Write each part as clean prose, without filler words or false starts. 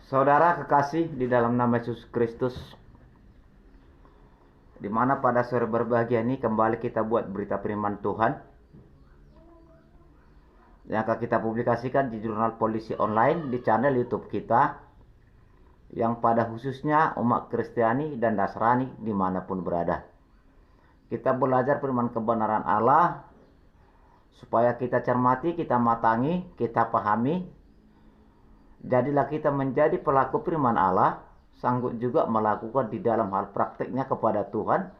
Saudara kekasih di dalam nama Yesus Kristus, di mana pada sore berbahagia ini kembali kita buat berita firman Tuhan yang akan kita publikasikan di Jurnal Polisi Online di channel YouTube kita, yang pada khususnya umat Kristiani dan Nasrani dimanapun berada. Kita belajar firman kebenaran Allah supaya kita cermati, kita matangi, kita pahami. Jadilah kita menjadi pelaku firman Allah, sanggup juga melakukan di dalam hal prakteknya kepada Tuhan,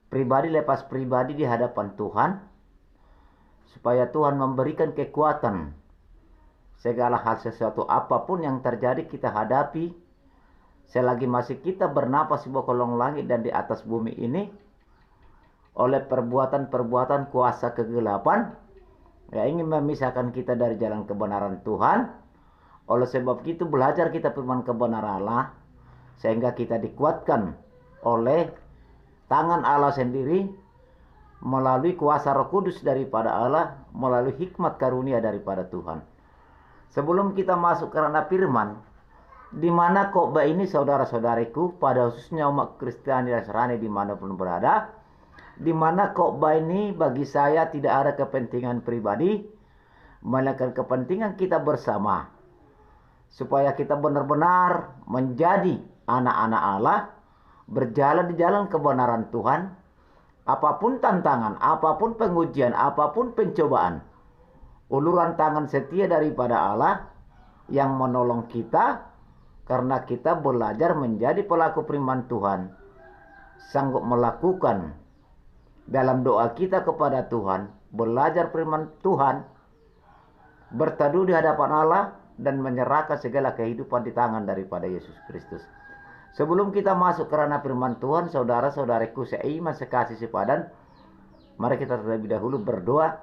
pribadi lepas pribadi di hadapan Tuhan, supaya Tuhan memberikan kekuatan segala hal sesuatu apapun yang terjadi kita hadapi selagi masih kita bernapas di bawah kolong langit dan di atas bumi ini, oleh perbuatan-perbuatan kuasa kegelapan yang ingin memisahkan kita dari jalan kebenaran Tuhan. Oleh sebab itu belajar kita firman kebenaran Allah, sehingga kita dikuatkan oleh tangan Allah sendiri, melalui kuasa Roh Kudus daripada Allah, melalui hikmat karunia daripada Tuhan. Sebelum kita masuk ke ranah firman, di mana khotbah ini saudara-saudariku, pada khususnya umat Kristiani dan Nasrani dimanapun berada, di mana khotbah ini bagi saya tidak ada kepentingan pribadi, melainkan kepentingan kita bersama, supaya kita benar-benar menjadi anak-anak Allah, berjalan di jalan kebenaran Tuhan. Apapun tantangan, apapun pengujian, apapun pencobaan, uluran tangan setia daripada Allah yang menolong kita, karena kita belajar menjadi pelaku firman Tuhan, sanggup melakukan dalam doa kita kepada Tuhan, belajar firman Tuhan, berteduh di hadapan Allah, dan menyerahkan segala kehidupan di tangan daripada Yesus Kristus. Sebelum kita masuk ke ranah firman Tuhan, saudara-saudariku seiman, sekasih, sepadan, mari kita terlebih dahulu berdoa,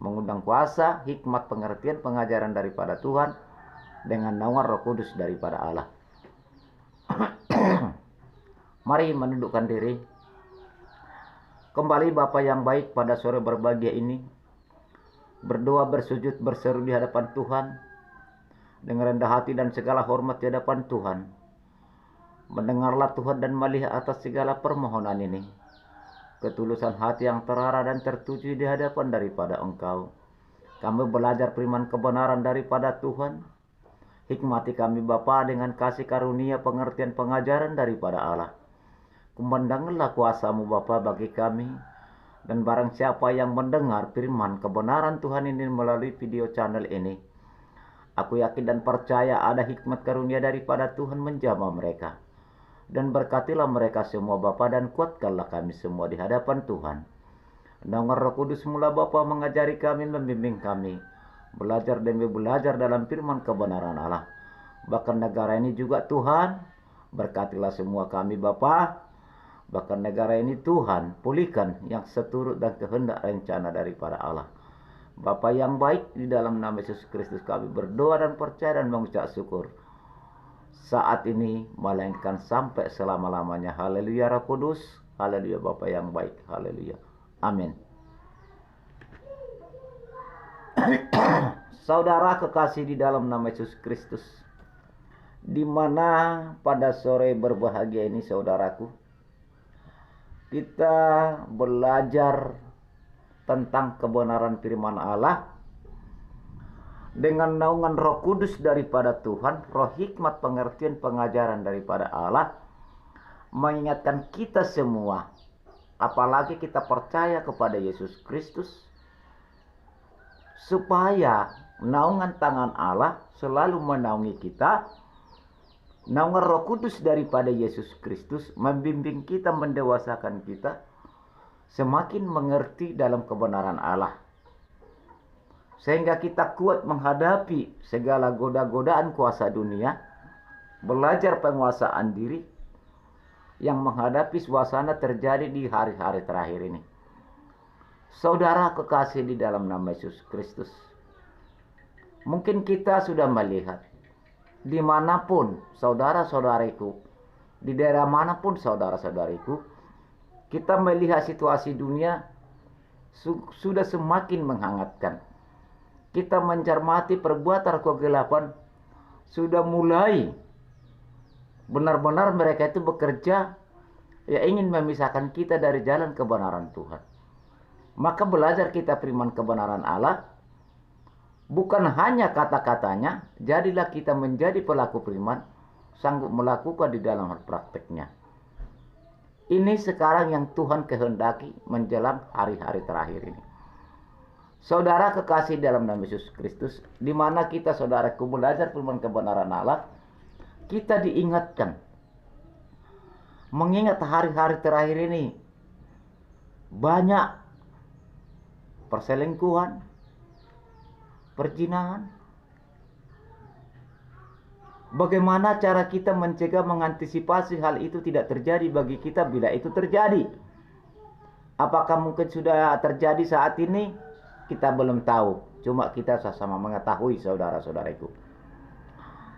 mengundang kuasa, hikmat, pengertian, pengajaran daripada Tuhan dengan naungan Roh Kudus daripada Allah. Mari menundukkan diri. Kembali Bapa yang baik, pada sore berbahagia ini, berdoa, bersujud, berseru di hadapan Tuhan dengan rendah hati dan segala hormat di hadapan Tuhan. Mendengarlah Tuhan dan melihat atas segala permohonan ini, ketulusan hati yang terarah dan tertuju di hadapan daripada Engkau. Kami belajar firman kebenaran daripada Tuhan. Hikmati kami Bapa dengan kasih karunia, pengertian, pengajaran daripada Allah. Kumandanglah kuasa-Mu Bapa bagi kami, dan barang siapa yang mendengar firman kebenaran Tuhan ini melalui video channel ini, aku yakin dan percaya ada hikmat karunia daripada Tuhan menjamah mereka. Dan berkatilah mereka semua Bapa, dan kuatkanlah kami semua di hadapan Tuhan. Naungan Roh Kudus mula Bapa mengajari kami, membimbing kami, belajar demi belajar dalam firman kebenaran Allah. Bahkan negara ini juga Tuhan, berkatilah semua kami Bapa. Bahkan negara ini Tuhan, pulihkan yang seturut dan kehendak rencana daripada Allah. Bapa yang baik, di dalam nama Yesus Kristus kami berdoa dan percaya dan mengucap syukur saat ini, melainkan sampai selama-lamanya. Haleluya Roh Kudus, haleluya Bapa yang baik, haleluya, amin. Saudara kekasih di dalam nama Yesus Kristus, di mana pada sore berbahagia ini saudaraku, kita belajar tentang kebenaran firman Allah dengan naungan Roh Kudus daripada Tuhan, roh hikmat, pengertian, pengajaran daripada Allah, mengingatkan kita semua, apalagi kita percaya kepada Yesus Kristus, supaya naungan tangan Allah selalu menaungi kita. Naungan Roh Kudus daripada Yesus Kristus membimbing kita, mendewasakan kita, semakin mengerti dalam kebenaran Allah, sehingga kita kuat menghadapi segala goda-godaan kuasa dunia, belajar penguasaan diri yang menghadapi suasana terjadi di hari-hari terakhir ini. Saudara kekasih di dalam nama Yesus Kristus, mungkin kita sudah melihat dimanapun saudara-saudariku, di daerah manapun saudara-saudariku, kita melihat situasi dunia sudah semakin menghangatkan. Kita mencermati perbuatan kegelapan sudah mulai benar-benar mereka itu bekerja ya ingin memisahkan kita dari jalan kebenaran Tuhan. Maka belajar kita firman kebenaran Allah bukan hanya kata-katanya, jadilah kita menjadi pelaku firman, sanggup melakukan di dalam hal prakteknya. Ini sekarang yang Tuhan kehendaki menjelang hari-hari terakhir ini. Saudara kekasih dalam nama Yesus Kristus, di mana kita saudaraku belajar firman kebenaran Allah, kita diingatkan mengingat hari-hari terakhir ini banyak perselingkuhan, perzinahan. Bagaimana cara kita mencegah, mengantisipasi hal itu tidak terjadi bagi kita bila itu terjadi? Apakah mungkin sudah terjadi saat ini? Kita belum tahu. Cuma kita sama-sama mengetahui, saudara-saudariku.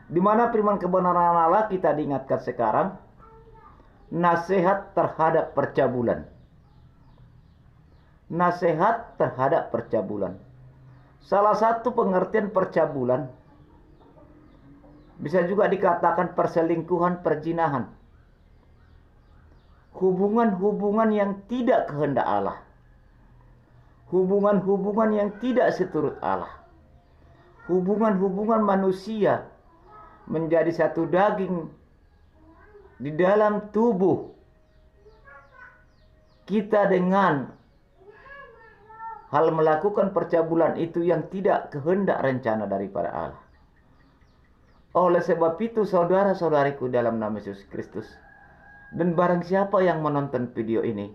Di mana firman kebenaran Allah kita diingatkan sekarang, nasihat terhadap percabulan. Nasihat terhadap percabulan. Salah satu pengertian percabulan bisa juga dikatakan perselingkuhan, perzinahan. Hubungan-hubungan yang tidak kehendak Allah. Hubungan-hubungan yang tidak seturut Allah. Hubungan-hubungan manusia menjadi satu daging di dalam tubuh kita dengan hal melakukan percabulan itu yang tidak kehendak rencana daripada Allah. Oleh sebab itu saudara-saudariku dalam nama Yesus Kristus, dan barang siapa yang menonton video ini,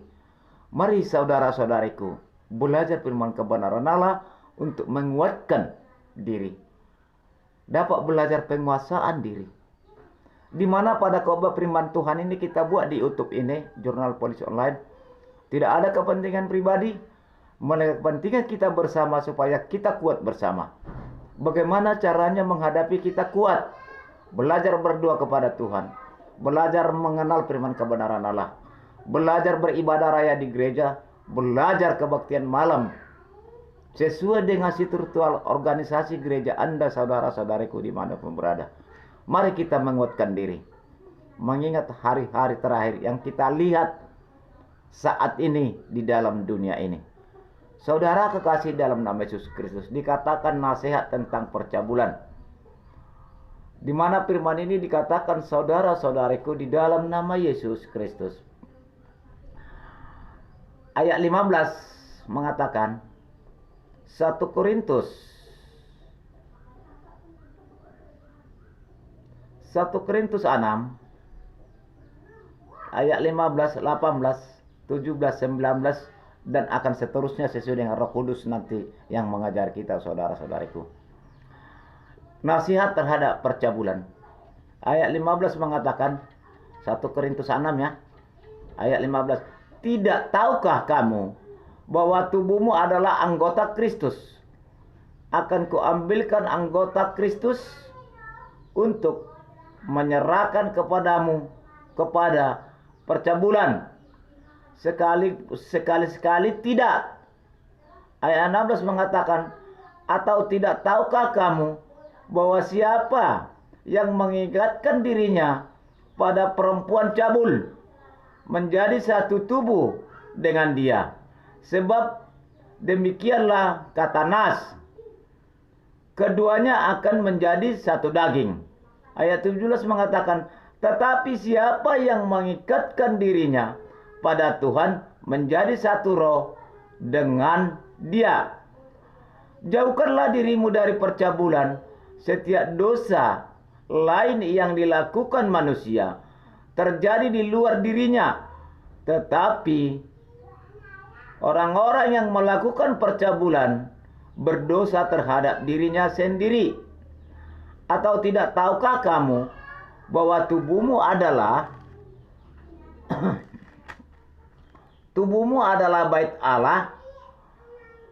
mari saudara-saudariku belajar firman kebenaran Allah untuk menguatkan diri. Dapat belajar penguasaan diri. Di mana pada khotbah firman Tuhan ini kita buat di YouTube ini, Jurnal Polisi Online, tidak ada kepentingan pribadi, melainkan kepentingan kita bersama supaya kita kuat bersama. Bagaimana caranya menghadapi kita kuat? Belajar berdoa kepada Tuhan, belajar mengenal firman kebenaran Allah, belajar beribadah raya di gereja, belajar kebaktian malam sesuai dengan ritual organisasi gereja Anda, saudara-saudariku dimanapun berada. Mari kita menguatkan diri, mengingat hari-hari terakhir yang kita lihat saat ini di dalam dunia ini. Saudara kekasih dalam nama Yesus Kristus, dikatakan nasihat tentang percabulan, di mana firman ini dikatakan saudara-saudariku di dalam nama Yesus Kristus. Ayat 15 mengatakan 1 Korintus 6 ayat 15, 18, 17, 19 dan akan seterusnya sesuai dengan Roh Kudus nanti yang mengajar kita, saudara-saudariku. Nasihat terhadap percabulan. Ayat 15 mengatakan 1 Korintus 6 ya. Ayat 15. Tidak tahukah kamu bahwa tubuhmu adalah anggota Kristus? Akan kuambilkan anggota Kristus untuk menyerahkan kepadamu kepada percabulan. Sekali-sekali tidak. Ayat 16 mengatakan, atau tidak tahukah kamu bahwa siapa yang mengikatkan dirinya pada perempuan cabul menjadi satu tubuh dengan dia? Sebab demikianlah kata Nas, keduanya akan menjadi satu daging. Ayat 17 mengatakan, tetapi siapa yang mengikatkan dirinya pada Tuhan menjadi satu roh dengan dia. Jauhkanlah dirimu dari percabulan. Setiap dosa lain yang dilakukan manusia terjadi di luar dirinya, tetapi orang-orang yang melakukan percabulan berdosa terhadap dirinya sendiri. Atau tidak tahukah kamu bahwa tubuhmu adalah bait Allah,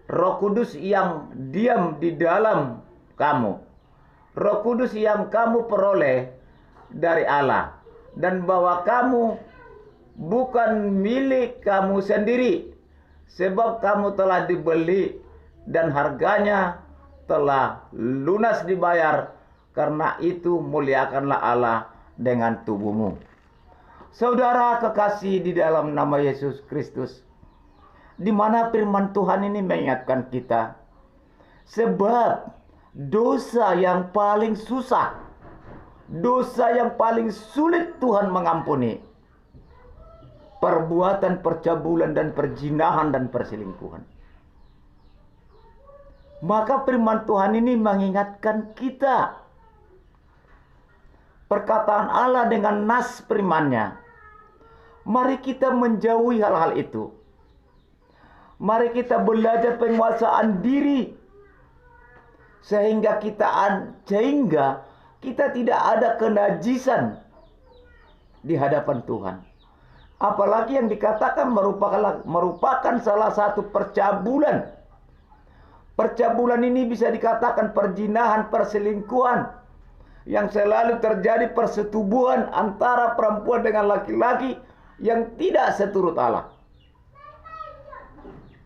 Roh Kudus yang diam di dalam kamu, Roh Kudus yang kamu peroleh dari Allah, dan bahwa kamu bukan milik kamu sendiri, sebab kamu telah dibeli dan harganya telah lunas dibayar. Karena itu muliakanlah Allah dengan tubuhmu. Saudara kekasih di dalam nama Yesus Kristus, di mana firman Tuhan ini mengingatkan kita, sebab dosa yang paling susah, dosa yang paling sulit Tuhan mengampuni, perbuatan percabulan dan perzinahan dan perselingkuhan. Maka firman Tuhan ini mengingatkan kita, perkataan Allah dengan nas firman-Nya. Mari kita menjauhi hal-hal itu. Mari kita belajar penguasaan diri. Sehingga kita tidak ada kenajisan di hadapan Tuhan. Apalagi yang dikatakan merupakan salah satu percabulan. Percabulan ini bisa dikatakan perzinahan, perselingkuhan, yang selalu terjadi persetubuhan antara perempuan dengan laki-laki yang tidak seturut Allah.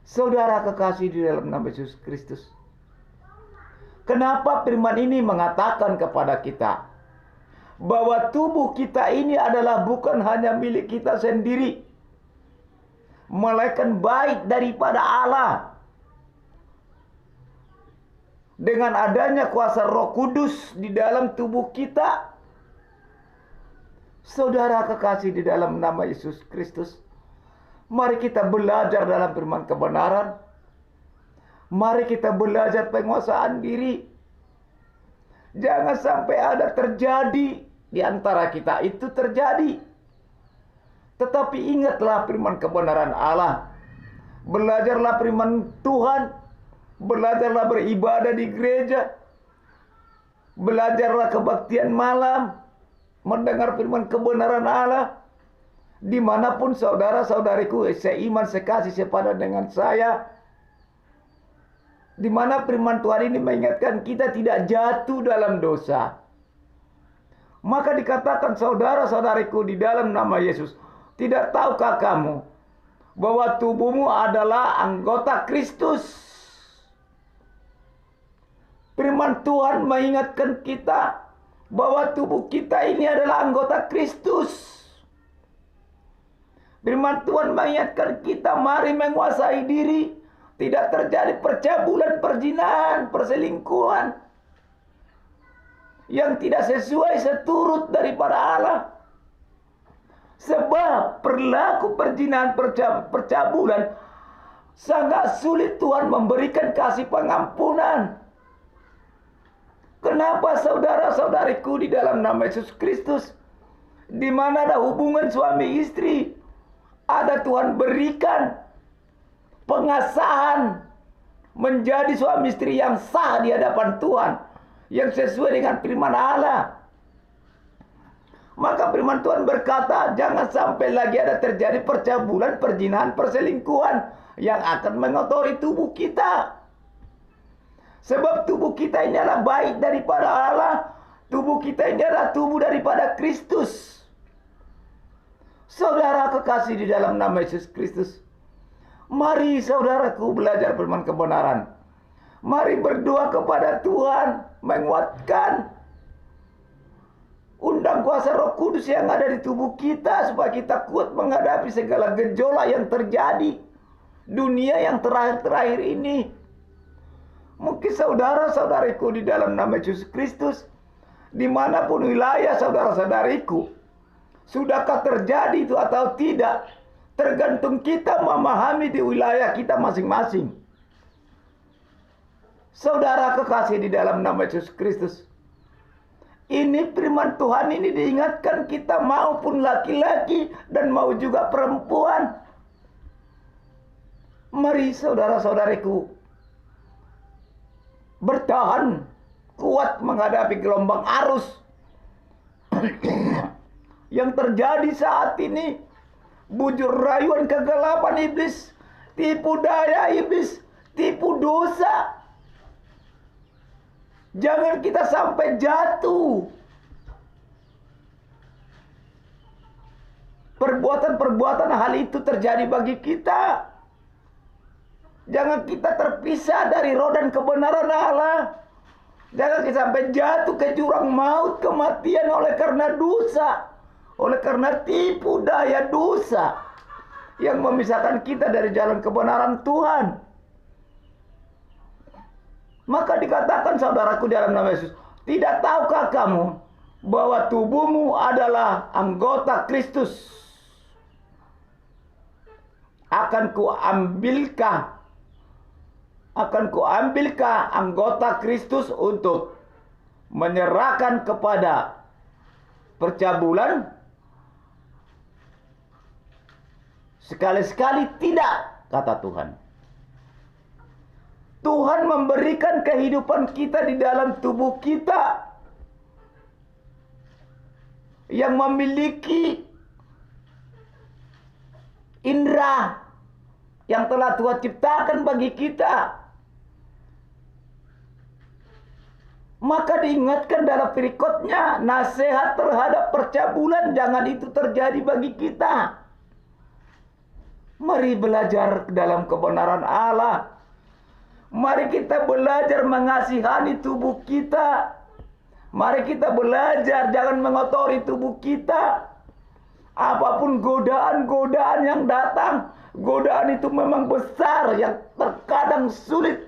Saudara kekasih di dalam nama Yesus Kristus, kenapa firman ini mengatakan kepada kita bahwa tubuh kita ini adalah bukan hanya milik kita sendiri, melainkan baik daripada Allah. Dengan adanya kuasa Roh Kudus di dalam tubuh kita, saudara kekasih di dalam nama Yesus Kristus, mari kita belajar dalam firman kebenaran. Mari kita belajar penguasaan diri. Jangan sampai ada terjadi di antara kita itu terjadi. Tetapi ingatlah firman kebenaran Allah. Belajarlah firman Tuhan. Belajarlah beribadah di gereja. Belajarlah kebaktian malam. Mendengar firman kebenaran Allah. Dimanapun saudara-saudariku seiman sekasih sepadan dengan saya, di mana firman Tuhan ini mengingatkan kita tidak jatuh dalam dosa. Maka dikatakan saudara-saudariku di dalam nama Yesus, tidak tahukah kamu bahwa tubuhmu adalah anggota Kristus? Firman Tuhan mengingatkan kita bahwa tubuh kita ini adalah anggota Kristus. Firman Tuhan mengingatkan kita, mari menguasai diri. Tidak terjadi percabulan, perzinahan, perselingkuhan yang tidak sesuai seturut daripada Allah. Sebab perilaku perzinahan, percabulan sangat sulit Tuhan memberikan kasih pengampunan. Kenapa saudara-saudariku di dalam nama Yesus Kristus, di mana ada hubungan suami istri, ada Tuhan berikan pengasahan menjadi suami istri yang sah di hadapan Tuhan, yang sesuai dengan firman Allah. Maka firman Tuhan berkata, jangan sampai lagi ada terjadi percabulan, perzinahan, perselingkuhan yang akan mengotori tubuh kita. Sebab tubuh kita ini adalah baik daripada Allah. Tubuh kita ini adalah tubuh daripada Kristus. Saudara kekasih di dalam nama Yesus Kristus, mari saudaraku belajar firman kebenaran. Mari berdoa kepada Tuhan, menguatkan. Undang kuasa Roh Kudus yang ada di tubuh kita supaya kita kuat menghadapi segala gejolak yang terjadi dunia yang terakhir-terakhir ini. Mungkin saudara-saudariku di dalam nama Yesus Kristus, dimanapun wilayah saudara-saudariku, sudahkah terjadi itu atau tidak, tergantung kita memahami di wilayah kita masing-masing. Saudara kekasih di dalam nama Yesus Kristus, ini firman Tuhan ini diingatkan kita maupun laki-laki dan mau juga perempuan. Mari saudara-saudariku bertahan kuat menghadapi gelombang arus yang terjadi saat ini. Bujur rayuan kegelapan iblis, tipu daya iblis, tipu dosa. Jangan kita sampai jatuh. Perbuatan-perbuatan hal itu terjadi bagi kita. Jangan kita terpisah dari roh dan kebenaran Allah. Jangan sampai jatuh ke jurang maut, kematian oleh karena dosa, oleh karena tipu daya dosa yang memisahkan kita dari jalan kebenaran Tuhan. Maka dikatakan, saudaraku, dalam nama Yesus, tidak tahukah kamu bahwa tubuhmu adalah anggota Kristus? Akan kuambilkah anggota Kristus untuk menyerahkan kepada percabulan? Sekali-sekali tidak, kata Tuhan. Tuhan memberikan kehidupan kita di dalam tubuh kita yang memiliki indera yang telah Tuhan ciptakan bagi kita. Maka diingatkan dalam perikotnya, nasihat terhadap percabulan jangan itu terjadi bagi kita. Mari belajar dalam kebenaran Allah. Mari kita belajar mengasihani tubuh kita. Mari kita belajar jangan mengotori tubuh kita. Apapun godaan-godaan yang datang, godaan itu memang besar, yang terkadang sulit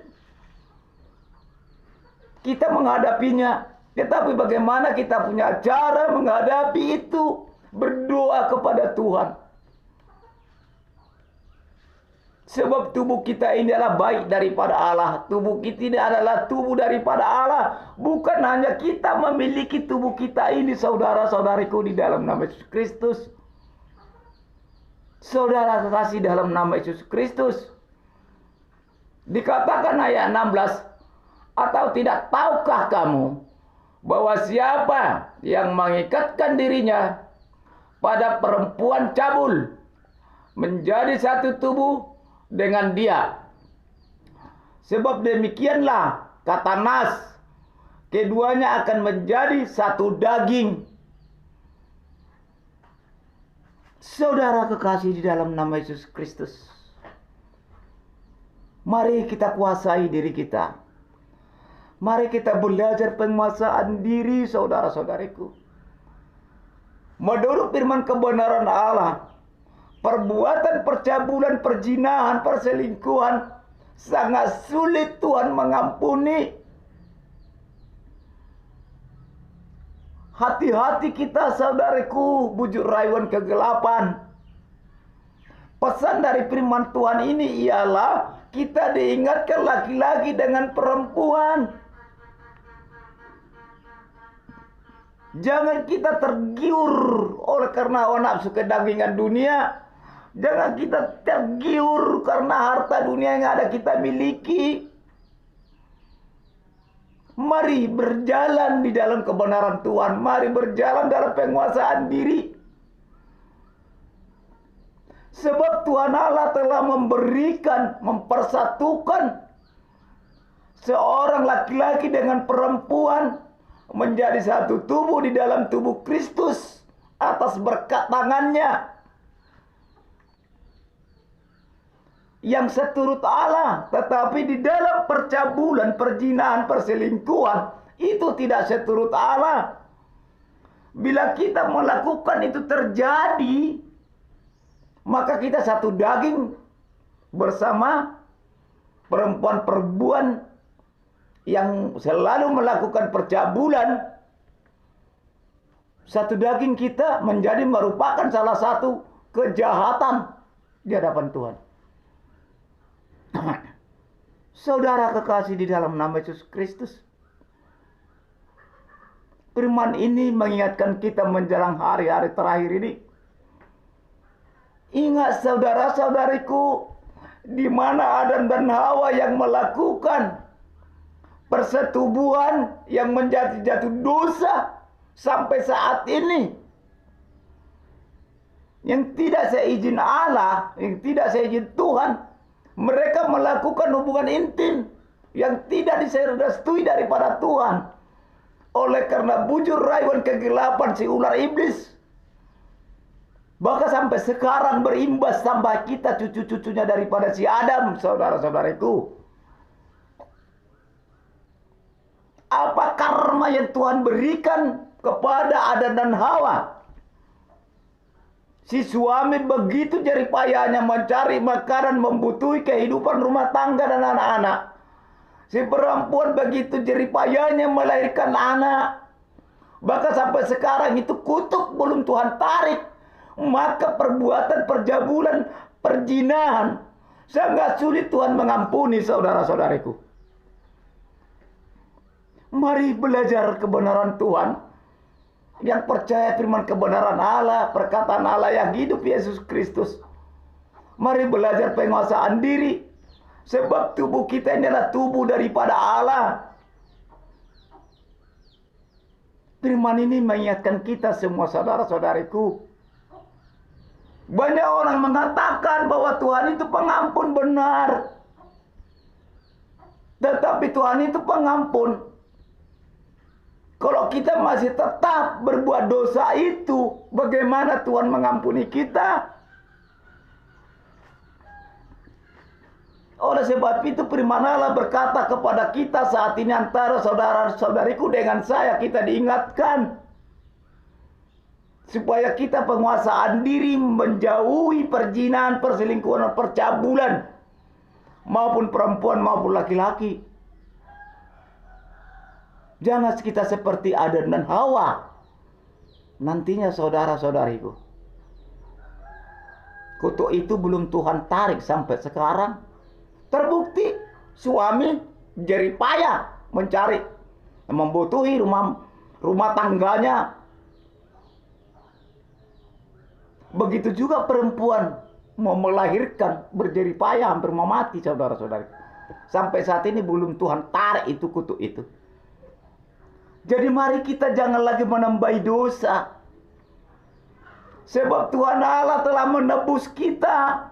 kita menghadapinya. Tetapi bagaimana kita punya cara menghadapi itu? Berdoa kepada Tuhan. Sebab tubuh kita ini adalah baik daripada Allah. Tubuh kita ini adalah tubuh daripada Allah. Bukan hanya kita memiliki tubuh kita ini, saudara-saudariku, di dalam nama Yesus Kristus. Saudara kekasih dalam nama Yesus Kristus. Dikatakan ayat 16. Atau tidak tahukah kamu bahwa siapa yang mengikatkan dirinya pada perempuan cabul menjadi satu tubuh dengan dia. Sebab demikianlah kata Nas, keduanya akan menjadi satu daging. Saudara kekasih di dalam nama Yesus Kristus, mari kita kuasai diri kita. Mari kita belajar penguasaan diri, saudara-saudariku. Menurut firman kebenaran Allah, perbuatan percabulan, perzinahan, perselingkuhan sangat sulit Tuhan mengampuni. Hati-hati kita, saudariku, bujuk rayuan kegelapan. Pesan dari firman Tuhan ini ialah kita diingatkan laki-laki dengan perempuan. Jangan kita tergiur oleh karena nafsu kedagingan dunia. Jangan kita tergiur karena harta dunia yang ada kita miliki. Mari berjalan di dalam kebenaran Tuhan. Mari berjalan dalam penguasaan diri. Sebab Tuhan Allah telah mempersatukan seorang laki-laki dengan perempuan menjadi satu tubuh di dalam tubuh Kristus atas berkat tangannya yang seturut Allah. Tetapi di dalam percabulan, perzinahan, perselingkuhan itu tidak seturut Allah. Bila kita melakukan itu terjadi, maka kita satu daging bersama perempuan-perempuan yang selalu melakukan percabulan. Satu daging kita menjadi merupakan salah satu kejahatan di hadapan Tuhan. Saudara kekasih di dalam nama Yesus Kristus, firman ini mengingatkan kita menjelang hari-hari terakhir ini. Ingat, saudara-saudariku, di mana Adam dan Hawa yang melakukan persetubuhan yang menjadi jatuh dosa sampai saat ini, yang tidak seizin Allah, yang tidak seizin Tuhan, mereka melakukan hubungan intim yang tidak direstui daripada Tuhan. Oleh karena bujur rayuan kegelapan si ular iblis, bahkan sampai sekarang berimbas sampai kita cucu-cucunya daripada si Adam, saudara-saudariku. Apa norma yang Tuhan berikan kepada Adam dan Hawa. Si suami begitu jerih payahnya mencari makanan, membutuhi kehidupan rumah tangga dan anak-anak. Si perempuan begitu jerih payahnya melahirkan anak. Bahkan sampai sekarang itu kutuk belum Tuhan tarik. Maka perbuatan perjabulan, perzinahan, sangat sulit Tuhan mengampuni, saudara-saudariku. Mari belajar kebenaran Tuhan. Yang percaya firman kebenaran Allah, perkataan Allah yang hidup Yesus Kristus. Mari belajar penguasaan diri. Sebab tubuh kita ini adalah tubuh daripada Allah. Firman ini mengingatkan kita semua, saudara-saudariku. Banyak orang mengatakan bahwa Tuhan itu pengampun, benar. Tetapi Tuhan itu pengampun. Kalau kita masih tetap berbuat dosa itu, bagaimana Tuhan mengampuni kita? Oleh sebab itu firman Allah berkata kepada kita saat ini, antara saudara-saudariku dengan saya, kita diingatkan supaya kita penguasaan diri, menjauhi perzinahan, perselingkuhan, percabulan, maupun perempuan maupun laki-laki. Jangan kita seperti Adam dan Hawa. Nantinya saudara-saudariku, kutuk itu belum Tuhan tarik sampai sekarang. Terbukti suami jerih payah mencari, membutuhi rumah tangganya. Begitu juga perempuan mau melahirkan, berjerih payah, hampir mau mati, saudara-saudari. Sampai saat ini belum Tuhan tarik itu kutuk itu. Jadi mari kita jangan lagi menambahi dosa. Sebab Tuhan Allah telah menebus kita.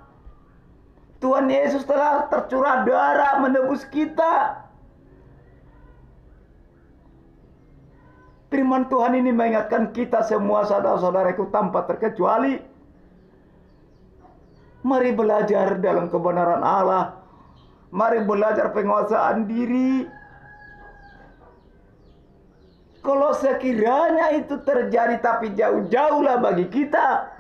Tuhan Yesus telah tercurah darah menebus kita. Firman Tuhan ini mengingatkan kita semua, saudara-saudaraku, tanpa terkecuali. Mari belajar dalam kebenaran Allah. Mari belajar penguasaan diri. Kalau sekiranya itu terjadi tapi jauh-jauhlah bagi kita,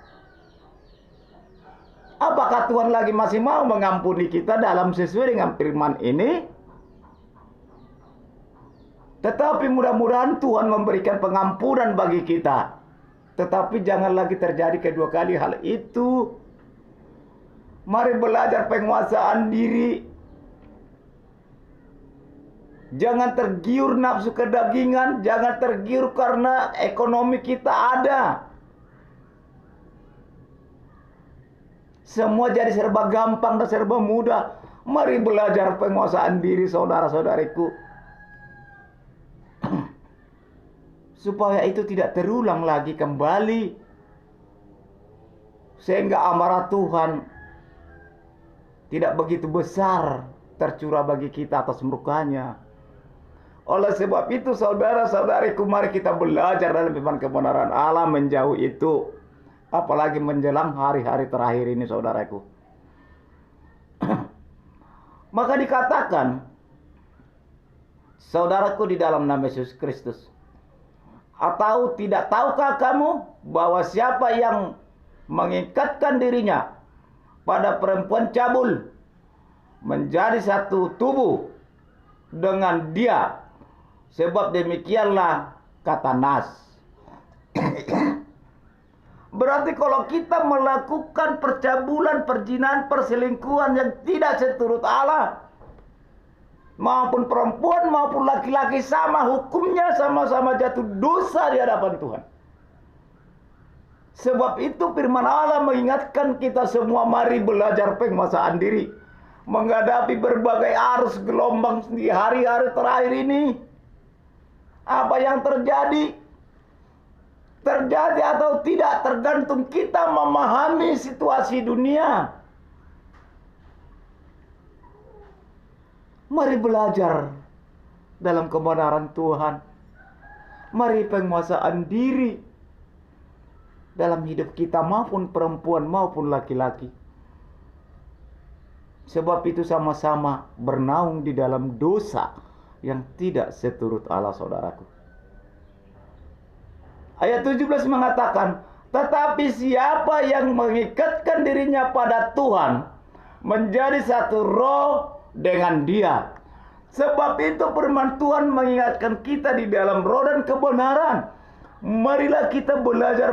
apakah Tuhan lagi masih mau mengampuni kita dalam sesuai dengan firman ini? Tetapi mudah-mudahan Tuhan memberikan pengampunan bagi kita. Tetapi jangan lagi terjadi kedua kali hal itu. Mari belajar penguasaan diri. Jangan tergiur nafsu kedagingan, jangan tergiur karena ekonomi kita ada. Semua jadi serba gampang dan serba mudah. Mari belajar penguasaan diri, saudara-saudariku. Supaya itu tidak terulang lagi kembali. Sehingga amarah Tuhan tidak begitu besar tercurah bagi kita atas murkanya. Oleh sebab itu, saudara-saudariku, mari kita belajar dalam firman kebenaran Allah, menjauh itu. Apalagi menjelang hari-hari terakhir ini, saudaraku. Maka dikatakan, saudaraku di dalam nama Yesus Kristus, atau tidak tahukah kamu bahwa siapa yang mengikatkan dirinya pada perempuan cabul menjadi satu tubuh dengan dia? Sebab demikianlah kata Nas. Berarti kalau kita melakukan percabulan, perzinahan, perselingkuhan yang tidak seturut Allah, maupun perempuan maupun laki-laki, sama hukumnya, sama-sama jatuh dosa di hadapan Tuhan. Sebab itu firman Allah mengingatkan kita semua, mari belajar penguasaan diri, menghadapi berbagai arus gelombang di hari-hari terakhir ini. Apa yang terjadi atau tidak tergantung kita memahami situasi dunia. Mari belajar dalam kebenaran Tuhan. Mari penguasaan diri dalam hidup kita, maupun perempuan maupun laki-laki. Sebab itu sama-sama bernaung di dalam dosa yang tidak seturut Allah, saudaraku. Ayat 17 mengatakan, tetapi siapa yang mengikatkan dirinya pada Tuhan menjadi satu roh dengan Dia. Sebab itu firman Tuhan mengingatkan kita di dalam roh dan kebenaran. Marilah kita belajar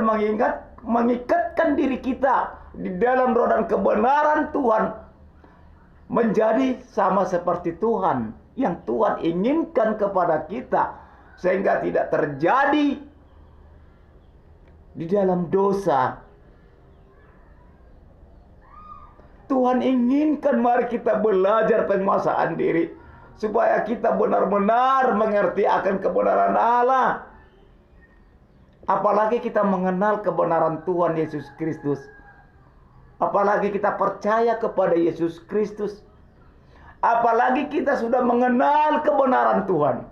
mengikatkan diri kita di dalam roh dan kebenaran Tuhan, menjadi sama seperti Tuhan yang Tuhan inginkan kepada kita, sehingga tidak terjadi di dalam dosa. Tuhan inginkan mari kita belajar penguasaan diri, supaya kita benar-benar mengerti akan kebenaran Allah. Apalagi kita mengenal kebenaran Tuhan Yesus Kristus. Apalagi kita percaya kepada Yesus Kristus. Apalagi kita sudah mengenal kebenaran Tuhan.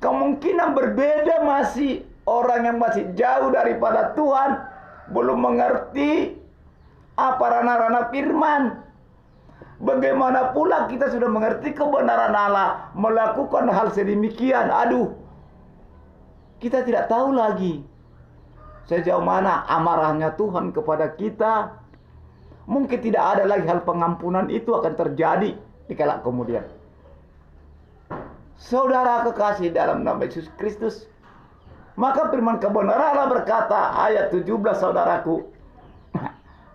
Kemungkinan berbeda masih orang yang masih jauh daripada Tuhan, belum mengerti apa rana-rana firman. Bagaimana pula kita sudah mengerti kebenaran Allah, melakukan hal sedemikian. Aduh, kita tidak tahu lagi sejauh mana amarahnya Tuhan kepada kita. Mungkin tidak ada lagi hal pengampunan itu akan terjadi di kala kemudian. Saudara kekasih dalam nama Yesus Kristus, maka firman kebenaran Allah berkata, ayat 17 saudaraku,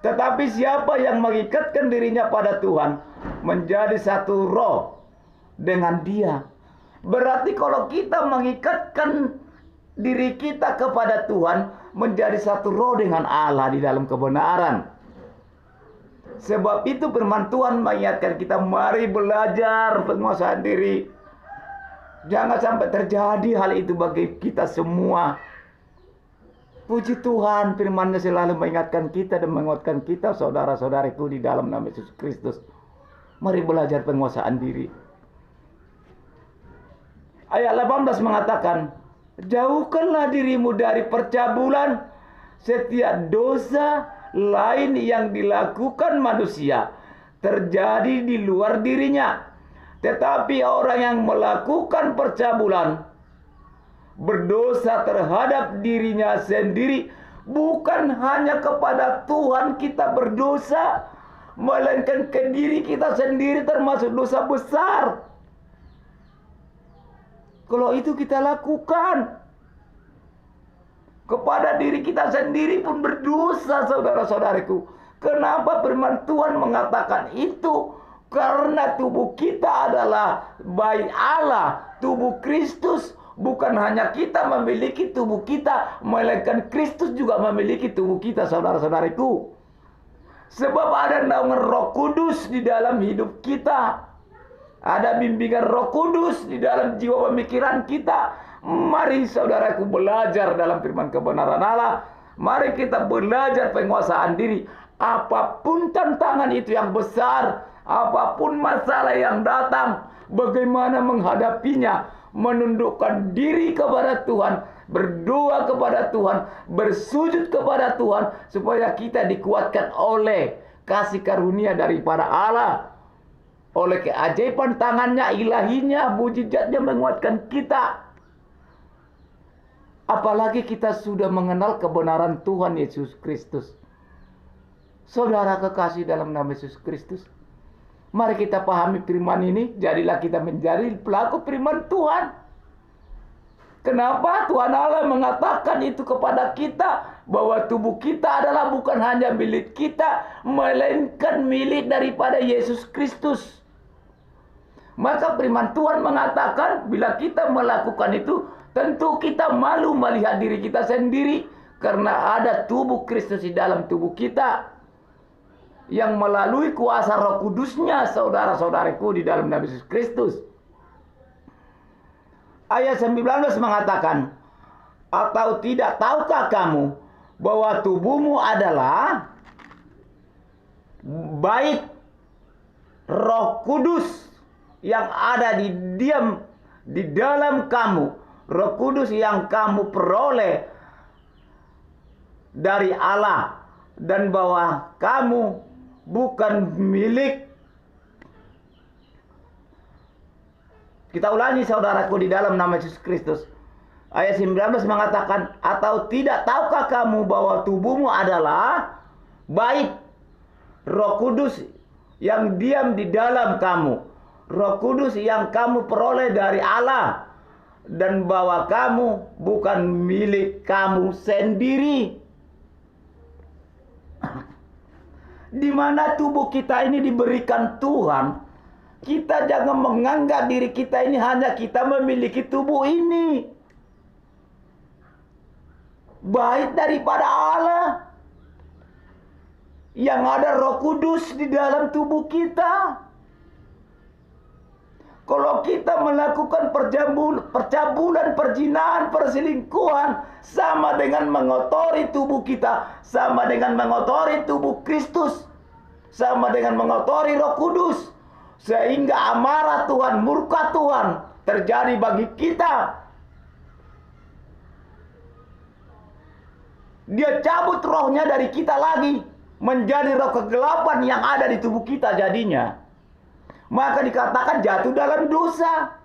tetapi siapa yang mengikatkan dirinya pada Tuhan menjadi satu roh dengan Dia. Berarti kalau kita mengikatkan diri kita kepada Tuhan, menjadi satu roh dengan Allah di dalam kebenaran. Sebab itu firman Tuhan mengingatkan kita, mari belajar penguasaan diri. Jangan sampai terjadi hal itu bagi kita semua. Puji Tuhan, firman-Nya selalu mengingatkan kita dan menguatkan kita, saudara-saudariku di dalam nama Yesus Kristus. Mari belajar penguasaan diri. Ayat 18 mengatakan, jauhkanlah dirimu dari percabulan setiap dosa lain yang dilakukan manusia terjadi di luar dirinya. Tetapi orang yang melakukan percabulan berdosa terhadap dirinya sendiri. Bukan hanya kepada Tuhan kita berdosa, melainkan ke diri kita sendiri, termasuk dosa besar. Kalau itu kita lakukan, kepada diri kita sendiri pun berdosa, saudara-saudariku. Kenapa firman Tuhan mengatakan itu? Karena tubuh kita adalah bait Allah, tubuh Kristus. Bukan hanya kita memiliki tubuh kita, melainkan Kristus juga memiliki tubuh kita, saudara-saudariku. Sebab ada naungan Roh Kudus di dalam hidup kita. Ada bimbingan Roh Kudus di dalam jiwa pemikiran kita. Mari saudaraku belajar dalam firman kebenaran Allah. Mari kita belajar penguasaan diri. Apapun tantangan itu yang besar, apapun masalah yang datang, bagaimana menghadapinya, menundukkan diri kepada Tuhan, berdoa kepada Tuhan, bersujud kepada Tuhan, supaya kita dikuatkan oleh kasih karunia daripada Allah, oleh keajaiban tangannya, ilahinya, mujizatnya menguatkan kita. Apalagi kita sudah mengenal kebenaran Tuhan Yesus Kristus. Saudara kekasih dalam nama Yesus Kristus, mari kita pahami firman ini. Jadilah kita menjadi pelaku firman Tuhan. Kenapa Tuhan Allah mengatakan itu kepada kita, bahwa tubuh kita adalah bukan hanya milik kita, melainkan milik daripada Yesus Kristus. Maka firman Tuhan mengatakan, bila kita melakukan itu, tentu kita malu melihat diri kita sendiri, karena ada tubuh Kristus di dalam tubuh kita, yang melalui kuasa Roh Kudusnya, saudara-saudariku di dalam Nabi Yesus Kristus. Ayat 19 mengatakan, atau tidak tahukah kamu bahwa tubuhmu adalah bait Roh Kudus yang ada di dalam kamu, Roh Kudus yang kamu peroleh dari Allah, dan bahwa kamu bukan milik. Kita ulangi saudaraku di dalam nama Yesus Kristus. Ayat 19 mengatakan, atau tidak tahukah kamu bahwa tubuhmu adalah bait Roh Kudus yang diam di dalam kamu, Roh Kudus yang kamu peroleh dari Allah, dan bahwa kamu bukan milik kamu sendiri. Di mana tubuh kita ini diberikan Tuhan, kita jangan menganggap diri kita ini hanya kita memiliki tubuh ini. Bait daripada Allah, yang ada Roh Kudus di dalam tubuh kita. Kalau kita melakukan percabulan, perzinahan, perselingkuhan, sama dengan mengotori tubuh kita, sama dengan mengotori tubuh Kristus, sama dengan mengotori Roh Kudus, sehingga amarah Tuhan, murka Tuhan terjadi bagi kita. Dia cabut rohnya dari kita lagi, menjadi roh kegelapan yang ada di tubuh kita jadinya. Maka dikatakan jatuh dalam dosa.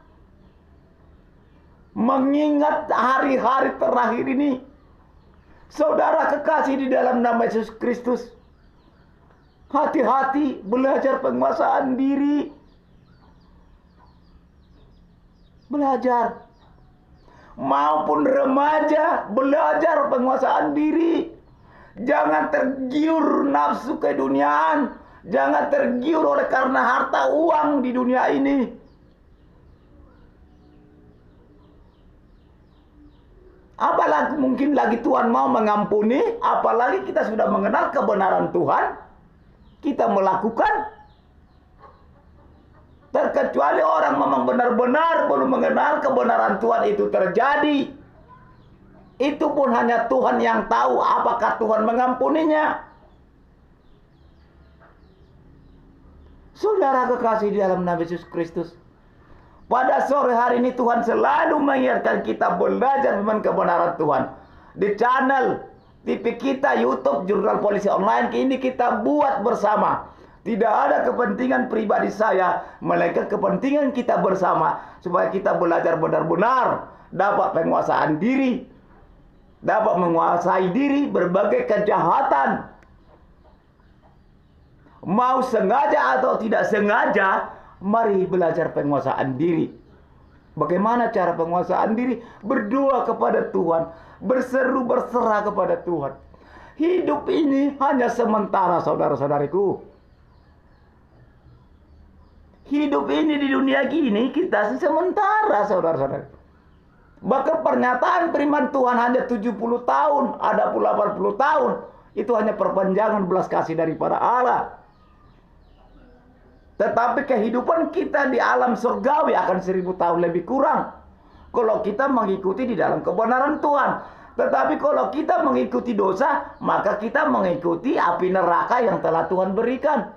Mengingat hari-hari terakhir ini, saudara kekasih di dalam nama Yesus Kristus, hati-hati belajar penguasaan diri. Belajar. Maupun remaja, belajar penguasaan diri. Jangan tergiur nafsu keduniaan. Jangan tergiur oleh karena harta uang di dunia ini. Apalagi mungkin lagi Tuhan mau mengampuni, apalagi kita sudah mengenal kebenaran Tuhan, kita melakukan. Terkecuali orang memang benar-benar belum mengenal kebenaran Tuhan itu terjadi. Itu pun hanya Tuhan yang tahu apakah Tuhan mengampuninya. Saudara kekasih di dalam nama Yesus Kristus, pada sore hari ini Tuhan selalu mengingatkan kita belajar memang kebenaran Tuhan. Di channel TV kita YouTube Jurnal Polisi Online ini kita buat bersama. Tidak ada kepentingan pribadi saya, melainkan kepentingan kita bersama, supaya kita belajar benar-benar dapat penguasaan diri, dapat menguasai diri berbagai kejahatan. Mau sengaja atau tidak sengaja, mari belajar penguasaan diri. Bagaimana cara penguasaan diri? Berdoa kepada Tuhan, berseru berserah kepada Tuhan. Hidup ini hanya sementara, saudara-saudariku. Hidup ini di dunia gini kita sementara, saudara-saudara. Bahkan pernyataan firman Tuhan hanya 70 tahun, ada pula 80 tahun. Itu hanya perpanjangan belas kasih daripada Allah. Tetapi kehidupan kita di alam surgawi akan 1000 tahun lebih kurang, kalau kita mengikuti di dalam kebenaran Tuhan. Tetapi kalau kita mengikuti dosa, maka kita mengikuti api neraka yang telah Tuhan berikan.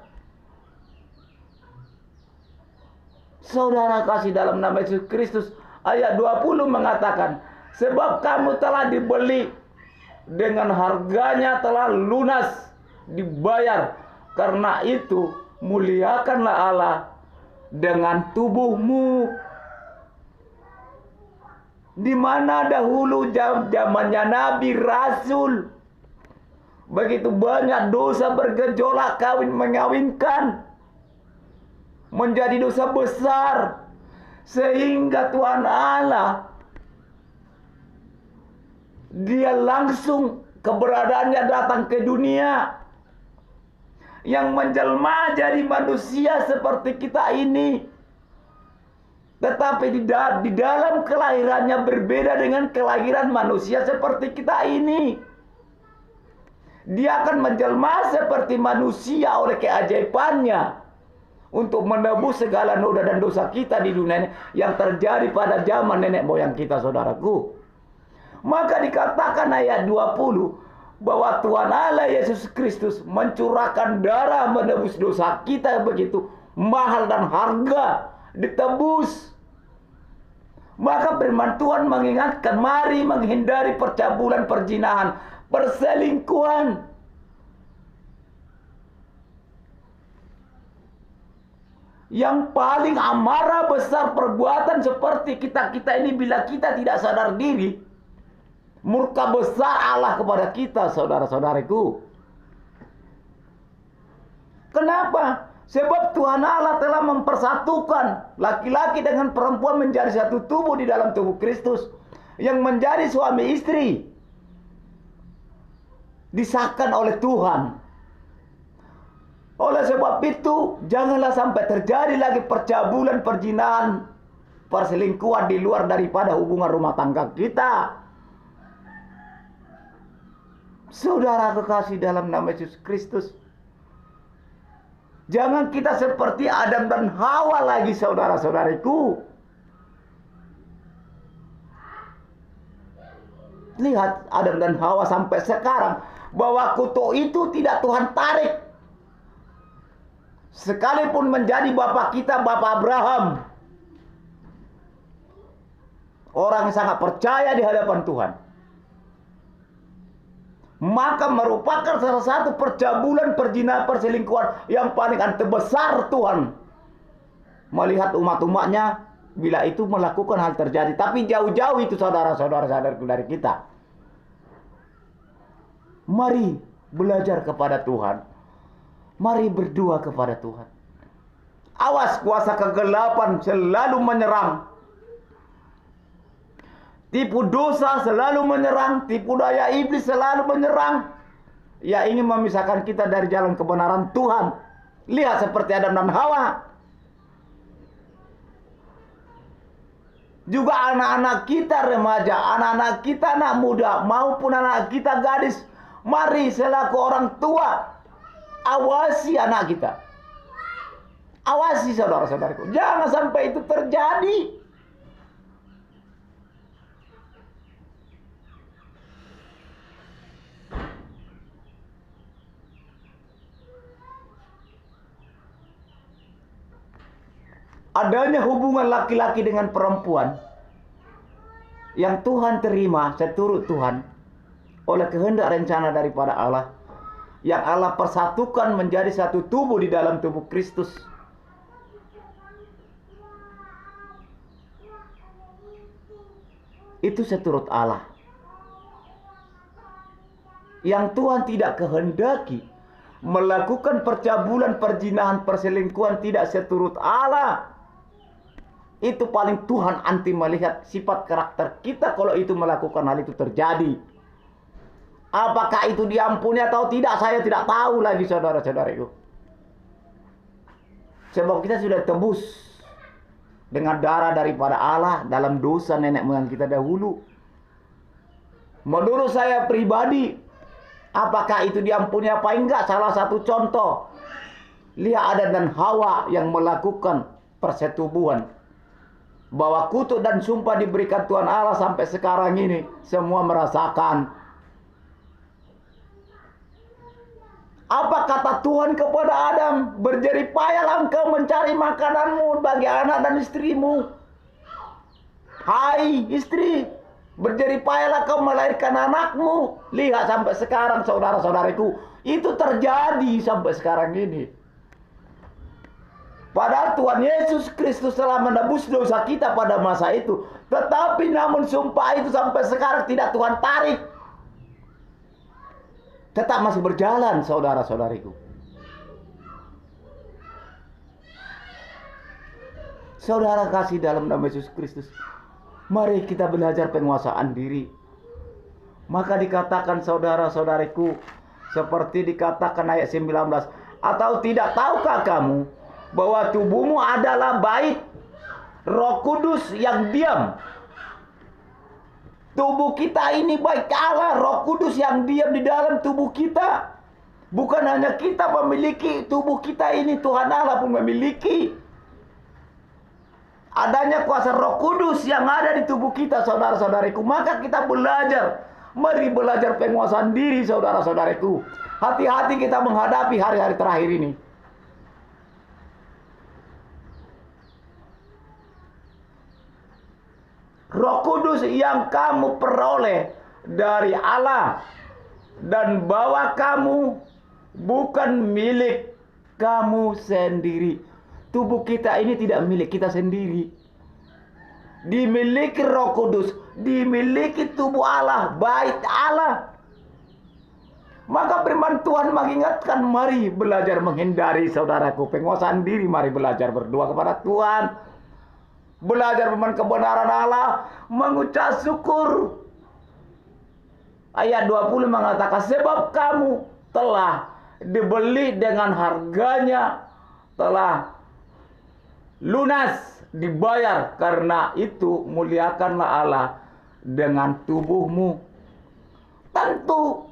Saudara kasih dalam nama Yesus Kristus, ayat 20 mengatakan, sebab kamu telah dibeli, dengan harganya telah lunas dibayar. Karena itu muliakanlah Allah dengan tubuhmu. Di mana dahulu zamannya Nabi Rasul, begitu banyak dosa bergejolak, kawin mengawinkan, menjadi dosa besar, sehingga Tuhan Allah Dia langsung keberadaannya datang ke dunia, yang menjelma jadi manusia seperti kita ini. Tetapi di dalam kelahirannya berbeda dengan kelahiran manusia seperti kita ini. Dia akan menjelma seperti manusia oleh keajaibannya, untuk menebus segala noda dan dosa kita di dunia ini yang terjadi pada zaman nenek moyang kita, saudaraku. Maka dikatakan ayat 20, bahwa Tuhan Allah Yesus Kristus mencurahkan darah menebus dosa kita begitu mahal dan harga, ditebus. Maka firman Tuhan mengingatkan, mari menghindari percabulan, perzinahan, perselingkuhan. Yang paling amarah besar perbuatan seperti kita-kita ini bila kita tidak sadar diri. Murka besar Allah kepada kita, saudara-saudariku. Kenapa? Sebab Tuhan Allah telah mempersatukan laki-laki dengan perempuan menjadi satu tubuh di dalam tubuh Kristus. Yang menjadi suami istri. Disahkan oleh Tuhan. Oleh sebab itu, janganlah sampai terjadi lagi percabulan, perzinahan, perselingkuhan di luar daripada hubungan rumah tangga kita. Saudara kekasih dalam nama Yesus Kristus, jangan kita seperti Adam dan Hawa lagi, saudara-saudariku. Lihat Adam dan Hawa sampai sekarang, bahwa kutuk itu tidak Tuhan tarik. Sekalipun menjadi bapak kita, Bapak Abraham, orang yang sangat percaya di hadapan Tuhan, maka merupakan salah satu percabulan, perzinahan, perselingkuhan yang paling terbesar Tuhan melihat umat-umatnya bila itu melakukan hal terjadi. Tapi jauh-jauh itu saudara-saudara dari kita. Mari belajar kepada Tuhan. Mari berdoa kepada Tuhan. Awas, kuasa kegelapan selalu menyerang. Tipu dosa selalu menyerang. Tipu daya iblis selalu menyerang. Ya, ingin memisahkan kita dari jalan kebenaran Tuhan. Lihat seperti Adam dan Hawa. Juga anak-anak kita remaja, anak-anak kita anak muda, maupun anak kita gadis. Mari selaku orang tua, awasi anak kita. Awasi saudara-saudariku. Jangan sampai itu terjadi. Adanya hubungan laki-laki dengan perempuan yang Tuhan terima seturut Tuhan oleh kehendak rencana daripada Allah, yang Allah persatukan menjadi satu tubuh di dalam tubuh Kristus. Itu seturut Allah. Yang Tuhan tidak kehendaki melakukan percabulan, perzinahan, perselingkuhan tidak seturut Allah. Itu paling Tuhan anti melihat sifat karakter kita kalau itu melakukan hal itu terjadi. Apakah itu diampuni atau tidak, saya tidak tahu lagi saudara-saudariku. Sebab kita sudah tebus dengan darah daripada Allah dalam dosa nenek moyang kita dahulu. Menurut saya pribadi, apakah itu diampuni apa enggak? Salah satu contoh, lihat Adam dan Hawa yang melakukan persetubuhan. Bahwa kutuk dan sumpah diberikan Tuhan Allah sampai sekarang ini semua merasakan. Apa kata Tuhan kepada Adam? Berjerih payahlah engkau mencari makananmu bagi anak dan istrimu. Hai istri, berjerih payahlah kau melahirkan anakmu. Lihat sampai sekarang saudara-saudariku, itu terjadi sampai sekarang ini. Padahal Tuhan Yesus Kristus telah menebus dosa kita pada masa itu. Tetapi namun sumpah itu sampai sekarang tidak Tuhan tarik. Tetap masih berjalan saudara-saudariku. Saudara kasih dalam nama Yesus Kristus, mari kita belajar penguasaan diri. Maka dikatakan saudara-saudariku, seperti dikatakan ayat 19, atau tidak tahukah kamu bahwa tubuhmu adalah bait Roh Kudus yang diam. Tubuh kita ini bait Allah, Roh Kudus yang diam di dalam tubuh kita. Bukan hanya kita memiliki tubuh kita ini, Tuhan Allah pun memiliki. Adanya kuasa Roh Kudus yang ada di tubuh kita, saudara-saudariku. Maka kita belajar. Mari belajar penguasaan diri, saudara-saudariku. Hati-hati kita menghadapi hari-hari terakhir ini. Roh Kudus yang kamu peroleh dari Allah dan bahwa kamu bukan milik kamu sendiri, tubuh kita ini tidak milik kita sendiri. Dimiliki Roh Kudus, dimiliki tubuh Allah, bait Allah. Maka firman Tuhan mengingatkan, mari belajar menghindari, saudaraku, penguasaan diri. Mari belajar berdoa kepada Tuhan, belajar firman kebenaran Allah, mengucap syukur. Ayat 20 mengatakan, sebab kamu telah dibeli dengan harganya, telah lunas, dibayar. Karena itu muliakanlah Allah dengan tubuhmu. Tentu,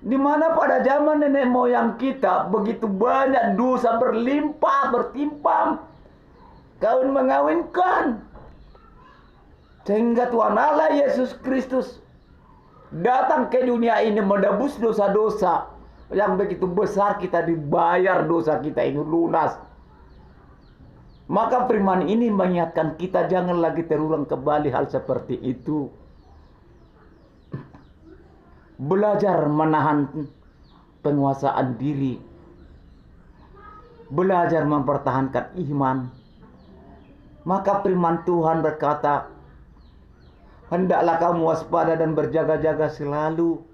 di mana pada zaman nenek moyang kita begitu banyak dosa berlimpah, bertimpang, kawin mengawinkan, sehingga Tuhan Allah Yesus Kristus datang ke dunia ini menebus dosa-dosa yang begitu besar. Kita dibayar dosa kita ini lunas. Maka firman ini mengingatkan kita jangan lagi terulang kembali hal seperti itu. Belajar menahan penguasaan diri, belajar mempertahankan iman. Maka firman Tuhan berkata, hendaklah kamu waspada dan berjaga-jaga selalu.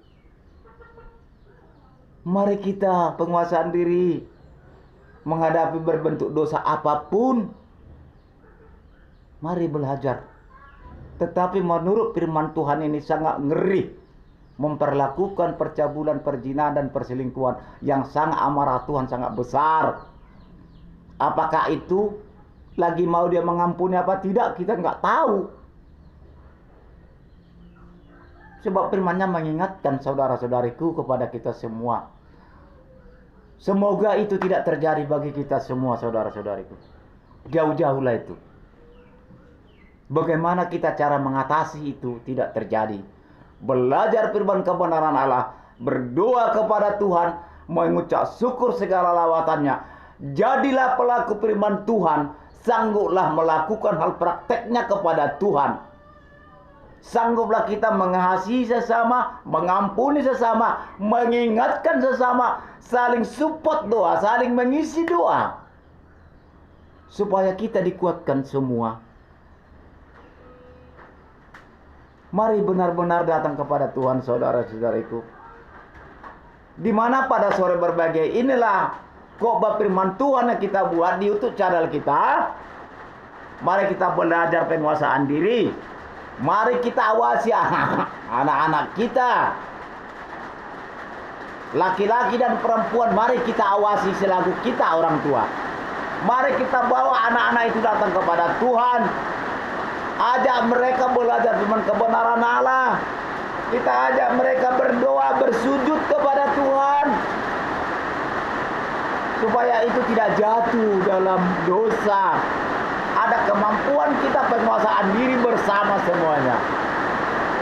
Mari kita penguasaan diri menghadapi berbentuk dosa apapun. Mari belajar. Tetapi menurut firman Tuhan ini sangat ngeri, memperlakukan percabulan, perzinahan dan perselingkuhan yang sangat amarah Tuhan sangat besar. Apakah itu lagi mau dia mengampuni apa tidak, kita nggak tahu. Sebab firman-Nya mengingatkan saudara-saudariku kepada kita semua. Semoga itu tidak terjadi bagi kita semua, saudara-saudariku. Jauh-jauhlah itu. Bagaimana kita cara mengatasi itu tidak terjadi? Belajar firman kebenaran Allah, berdoa kepada Tuhan, mengucap syukur segala lawatannya. Jadilah pelaku firman Tuhan, sangguplah melakukan hal prakteknya kepada Tuhan. Sangguplah kita mengasihi sesama, mengampuni sesama, mengingatkan sesama, saling support doa, saling mengisi doa, supaya kita dikuatkan semua. Mari benar-benar datang kepada Tuhan, saudara-saudariku. Di mana pada sore berbahagia inilah khotbah firman Tuhan yang kita buat di YouTube channel kita. Mari kita belajar penguasaan diri. Mari kita awasi anak-anak kita, laki-laki dan perempuan. Mari kita awasi selaku kita orang tua. Mari kita bawa anak-anak itu datang kepada Tuhan. Ajak mereka belajar firman kebenaran Allah. Kita ajak mereka berdoa, bersujud kepada Tuhan, supaya itu tidak jatuh dalam dosa. Ada kemampuan kita penguasaan diri bersama semuanya.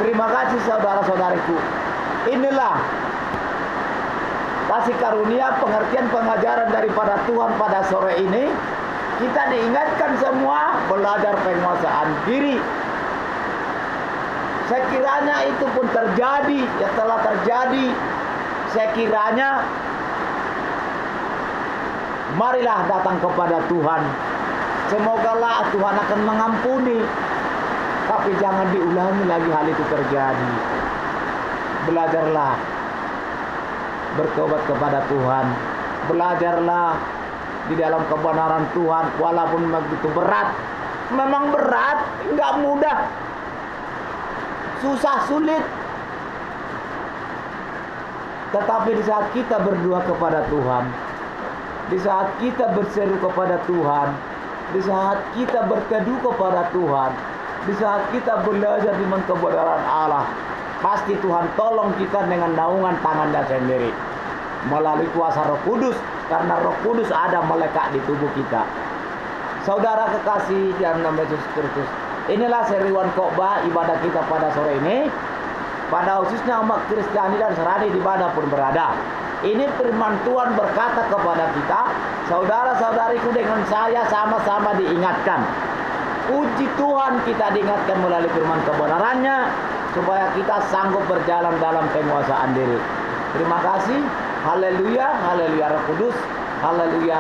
Terima kasih saudara-saudariku. Inilah kasih karunia pengertian pengajaran daripada Tuhan pada sore ini. Kita diingatkan semua belajar penguasaan diri. Sekiranya itu pun terjadi, ya telah terjadi. Sekiranya marilah datang kepada Tuhan. Semogalah Tuhan akan mengampuni. Tapi jangan diulangi lagi hal itu terjadi. Belajarlah bertobat kepada Tuhan. Belajarlah di dalam kebenaran Tuhan. Walaupun begitu berat. Memang berat, nggak mudah. Susah, sulit. Tetapi di saat kita berdoa kepada Tuhan, di saat kita berseru kepada Tuhan, di saat kita berteduh kepada Tuhan, di saat kita belajar firman kebenaran Allah, pasti Tuhan tolong kita dengan naungan tangan-Nya sendiri melalui kuasa Roh Kudus, karena Roh Kudus ada melekat di tubuh kita. Saudara kekasih dalam nama Yesus Kristus, inilah seriwan khotbah ibadah kita pada sore ini. Pada khususnya umat Kristiani dan Nasrani di mana pun berada. Ini firman Tuhan berkata kepada kita, saudara-saudariku dengan saya sama-sama diingatkan. Puji Tuhan kita diingatkan melalui firman kebenaran-Nya, supaya kita sanggup berjalan dalam penguasaan diri. Terima kasih. Haleluya, haleluya Roh Kudus, haleluya.